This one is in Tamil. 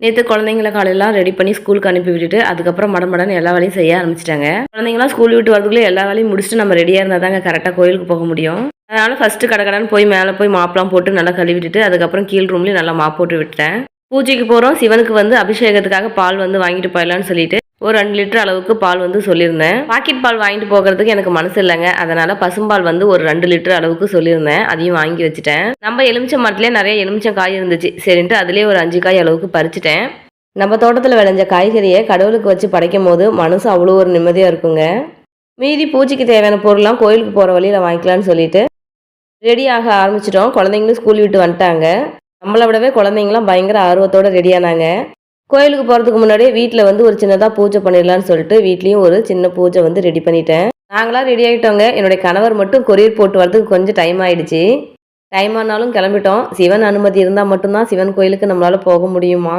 நேற்று குழந்தைங்கள காலையெல்லாம் ரெடி பண்ணி ஸ்கூலுக்கு அனுப்பி விட்டுட்டு அதுக்கப்புறம் மடமடன்னு எல்லா வேலையும் செய்ய ஆரம்பிச்சிட்டாங்க. குழந்தைங்களாம் ஸ்கூல் விட்டு வரதுக்குள்ளே எல்லா வேலையும் முடிச்சுட்டு நம்ம ரெடியாக இருந்தால் தாங்க கரெக்டாக கோயிலுக்கு போக முடியும். அதனால் ஃபஸ்ட்டு கடகடன்னு போய் மேலே போய் மாப்பெலாம் போட்டு நல்லா கழுவிட்டுட்டு அதுக்கப்புறம் கீழ் ரூம்லேயும் நல்லா மாப் போட்டு விட்டுட்டேன். பூஜைக்கு போகிறோம், சிவனுக்கு வந்து அபிஷேகத்துக்காக பால் வந்து வாங்கிட்டு போயிடலான்னு சொல்லிட்டு ஒரு 2 லிட்டர் அளவுக்கு பால் வந்து சொல்லியிருந்தேன். பாக்கெட் பால் வாங்கிட்டு போகிறதுக்கு எனக்கு மனசு இல்லைங்க. அதனால் பசும்பால் வந்து ஒரு 2 லிட்டர் அளவுக்கு சொல்லியிருந்தேன். அதையும் வாங்கி வச்சுட்டேன். நம்ம எலுமிச்சை மரத்துலேயே நிறைய எலுமிச்சம் காய் இருந்துச்சு. சரின்ட்டு அதுலேயே ஒரு 5 காய் அளவுக்கு பறிச்சிட்டேன். நம்ம தோட்டத்தில் விளைஞ்ச காய்கறியை கடவுளுக்கு வச்சு படைக்கும் போது மனசு அவ்வளோ ஒரு நிம்மதியாக இருக்குங்க. மீதி பூஜைக்கு தேவையான பொருள்லாம் கோயிலுக்கு போகிற வழியில் வாங்கிக்கலான்னு சொல்லிட்டு ரெடி ஆக ஆரம்பிச்சிட்டோம். குழந்தைங்களும் ஸ்கூல் விட்டு வந்துட்டாங்க. நம்மளை விடவே குழந்தைங்களாம் பயங்கர ஆர்வத்தோடு ரெடியானாங்க. கோயிலுக்கு போகிறதுக்கு முன்னாடியே வீட்டில் வந்து ஒரு சின்னதாக பூஜை பண்ணிடலான்னு சொல்லிட்டு வீட்லேயும் ஒரு சின்ன பூஜை வந்து ரெடி பண்ணிட்டேன். நாங்களாம் ரெடி ஆகிட்டோங்க. என்னுடைய கணவர் மட்டும் கொரியர் போட்டு வரதுக்கு கொஞ்சம் டைம் ஆகிடுச்சு. டைம் ஆனாலும் கிளம்பிட்டோம். சிவன் அனுமதி இருந்தால் மட்டும்தான் சிவன் கோயிலுக்கு நம்மளால் போக முடியுமா.